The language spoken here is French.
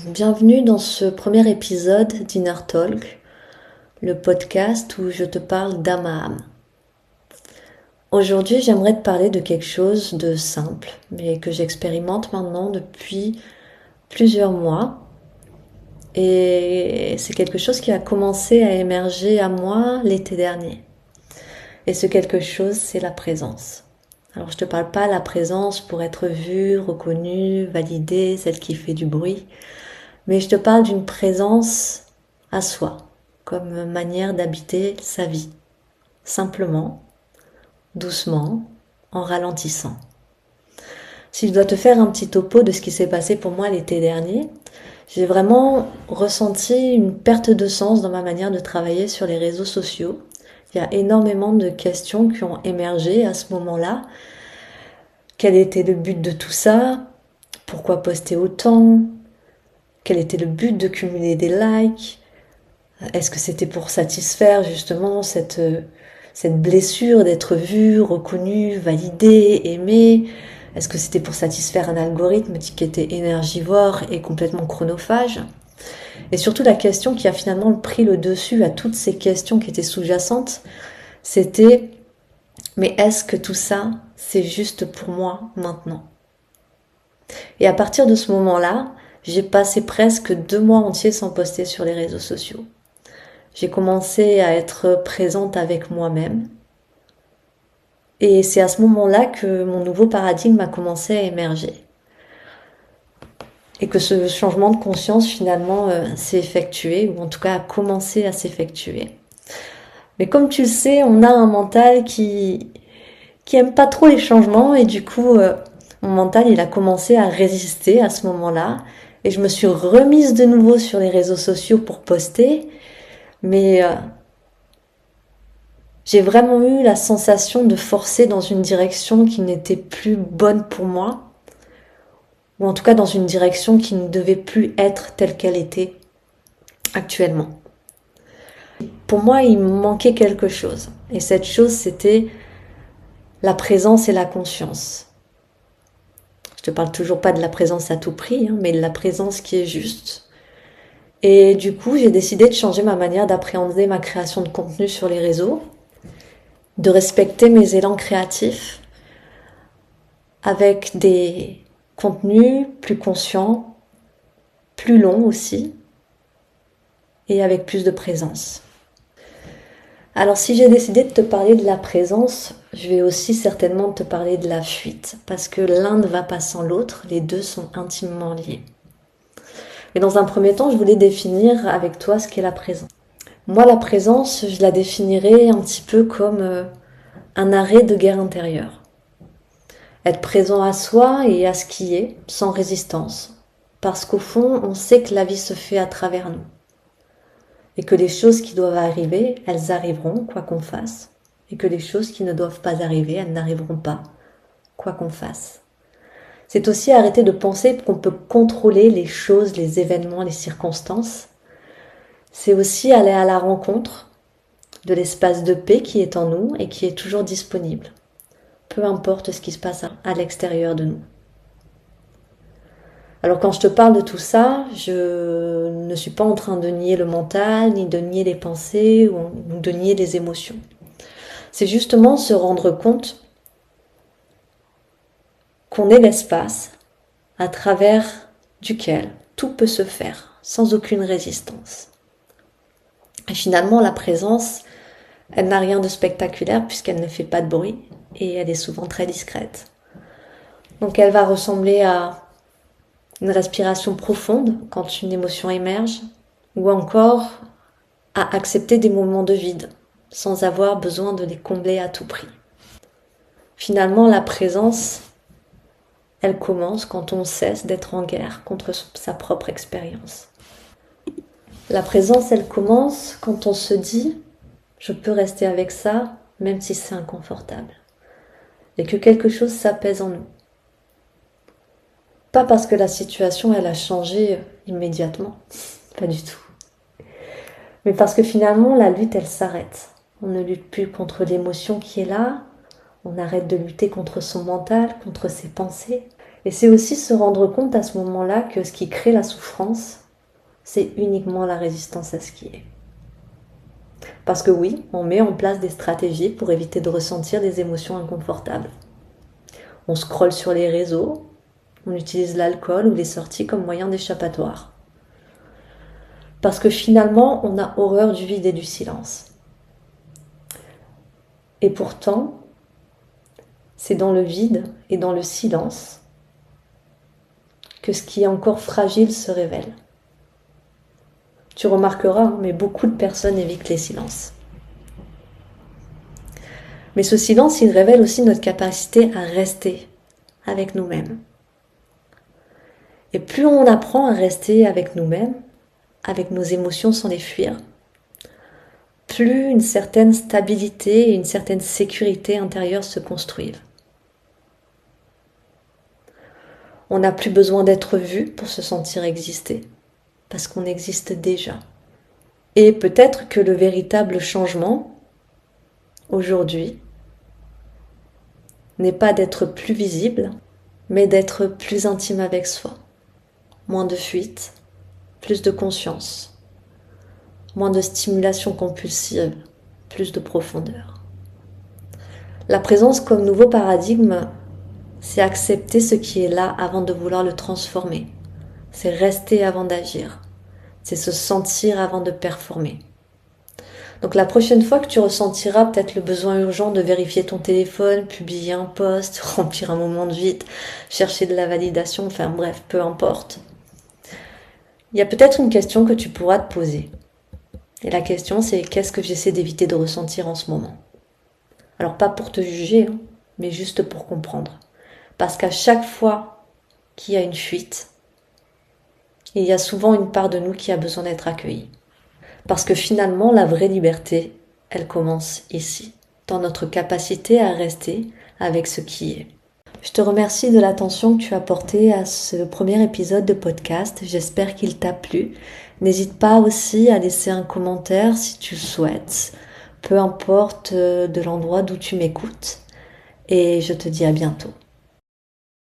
Bienvenue dans ce premier épisode d'Inner Talk, le podcast où je te parle d'âme à âme. Aujourd'hui, j'aimerais te parler de quelque chose de simple, mais que j'expérimente maintenant depuis plusieurs mois. Et c'est quelque chose qui a commencé à émerger à moi l'été dernier. Et ce quelque chose, c'est la présence. Alors je te parle pas de la présence pour être vue, reconnue, validée, celle qui fait du bruit. Mais je te parle d'une présence à soi, comme manière d'habiter sa vie. Simplement, doucement, en ralentissant. Si je dois te faire un petit topo de ce qui s'est passé pour moi l'été dernier, j'ai vraiment ressenti une perte de sens dans ma manière de travailler sur les réseaux sociaux. Il y a énormément de questions qui ont émergé à ce moment-là. Quel était le but de tout ça? Pourquoi poster autant? Quel était le but de cumuler des likes? Est-ce que c'était pour satisfaire justement cette blessure d'être vue, reconnue, validée, aimée? Est-ce que c'était pour satisfaire un algorithme qui était énergivore et complètement chronophage? Et surtout la question qui a finalement pris le dessus à toutes ces questions qui étaient sous-jacentes, c'était mais est-ce que tout ça, c'est juste pour moi maintenant? Et à partir de ce moment-là, j'ai passé presque 2 mois entiers sans poster sur les réseaux sociaux. J'ai commencé à être présente avec moi-même. Et c'est à ce moment-là que mon nouveau paradigme a commencé à émerger. Et que ce changement de conscience finalement s'est effectué, ou en tout cas a commencé à s'effectuer. Mais comme tu le sais, on a un mental qui aime pas trop les changements et du coup, mon mental il a commencé à résister à ce moment-là. Et je me suis remise de nouveau sur les réseaux sociaux pour poster. Mais j'ai vraiment eu la sensation de forcer dans une direction qui n'était plus bonne pour moi, ou en tout cas dans une direction qui ne devait plus être telle qu'elle était actuellement. Pour moi, il me manquait quelque chose. Et cette chose, c'était la présence et la conscience. Je te parle toujours pas de la présence à tout prix, mais de la présence qui est juste. Et du coup, j'ai décidé de changer ma manière d'appréhender ma création de contenu sur les réseaux, de respecter mes élans créatifs avec des contenus plus conscients, plus longs aussi, et avec plus de présence. Alors si j'ai décidé de te parler de la présence, je vais aussi certainement te parler de la fuite, parce que l'un ne va pas sans l'autre, les deux sont intimement liés. Mais dans un premier temps, je voulais définir avec toi ce qu'est la présence. Moi, la présence, je la définirais un petit peu comme un arrêt de guerre intérieure. Être présent à soi et à ce qui est, sans résistance. Parce qu'au fond, on sait que la vie se fait à travers nous. Et que les choses qui doivent arriver, elles arriveront, quoi qu'on fasse. Et que les choses qui ne doivent pas arriver, elles n'arriveront pas, quoi qu'on fasse. C'est aussi arrêter de penser qu'on peut contrôler les choses, les événements, les circonstances. C'est aussi aller à la rencontre de l'espace de paix qui est en nous et qui est toujours disponible. Peu importe ce qui se passe à l'extérieur de nous. Alors quand je te parle de tout ça, je ne suis pas en train de nier le mental, ni de nier les pensées ou de nier les émotions. C'est justement se rendre compte qu'on est l'espace à travers duquel tout peut se faire sans aucune résistance. Et finalement, la présence, elle n'a rien de spectaculaire puisqu'elle ne fait pas de bruit et elle est souvent très discrète. Donc elle va ressembler à une respiration profonde quand une émotion émerge, ou encore à accepter des moments de vide, sans avoir besoin de les combler à tout prix. Finalement, la présence, elle commence quand on cesse d'être en guerre contre sa propre expérience. La présence, elle commence quand on se dit « je peux rester avec ça, même si c'est inconfortable » et que quelque chose s'apaise en nous. Pas parce que la situation, elle a changé immédiatement, pas du tout. Mais parce que finalement, la lutte, elle s'arrête. On ne lutte plus contre l'émotion qui est là, on arrête de lutter contre son mental, contre ses pensées. Et c'est aussi se rendre compte à ce moment-là que ce qui crée la souffrance, c'est uniquement la résistance à ce qui est. Parce que oui, on met en place des stratégies pour éviter de ressentir des émotions inconfortables. On scrolle sur les réseaux, on utilise l'alcool ou les sorties comme moyen d'échappatoire. Parce que finalement, on a horreur du vide et du silence. Et pourtant, c'est dans le vide et dans le silence que ce qui est encore fragile se révèle. Tu remarqueras, mais beaucoup de personnes évitent les silences. Mais ce silence, il révèle aussi notre capacité à rester avec nous-mêmes. Et plus on apprend à rester avec nous-mêmes, avec nos émotions sans les fuir, plus une certaine stabilité et une certaine sécurité intérieure se construisent. On n'a plus besoin d'être vu pour se sentir exister, parce qu'on existe déjà. Et peut-être que le véritable changement, aujourd'hui, n'est pas d'être plus visible, mais d'être plus intime avec soi. Moins de fuite, plus de conscience, moins de stimulation compulsive, plus de profondeur. La présence comme nouveau paradigme, c'est accepter ce qui est là avant de vouloir le transformer. C'est rester avant d'agir. C'est se sentir avant de performer. Donc la prochaine fois que tu ressentiras peut-être le besoin urgent de vérifier ton téléphone, publier un post, remplir un moment de vide, chercher de la validation, enfin bref, peu importe. Il y a peut-être une question que tu pourras te poser. Et la question c'est qu'est-ce que j'essaie d'éviter de ressentir en ce moment ? Alors pas pour te juger, mais juste pour comprendre. Parce qu'à chaque fois qu'il y a une fuite, il y a souvent une part de nous qui a besoin d'être accueillie. Parce que finalement, la vraie liberté, elle commence ici, dans notre capacité à rester avec ce qui est. Je te remercie de l'attention que tu as portée à ce premier épisode de podcast. J'espère qu'il t'a plu. N'hésite pas aussi à laisser un commentaire si tu le souhaites, peu importe de l'endroit d'où tu m'écoutes. Et je te dis à bientôt.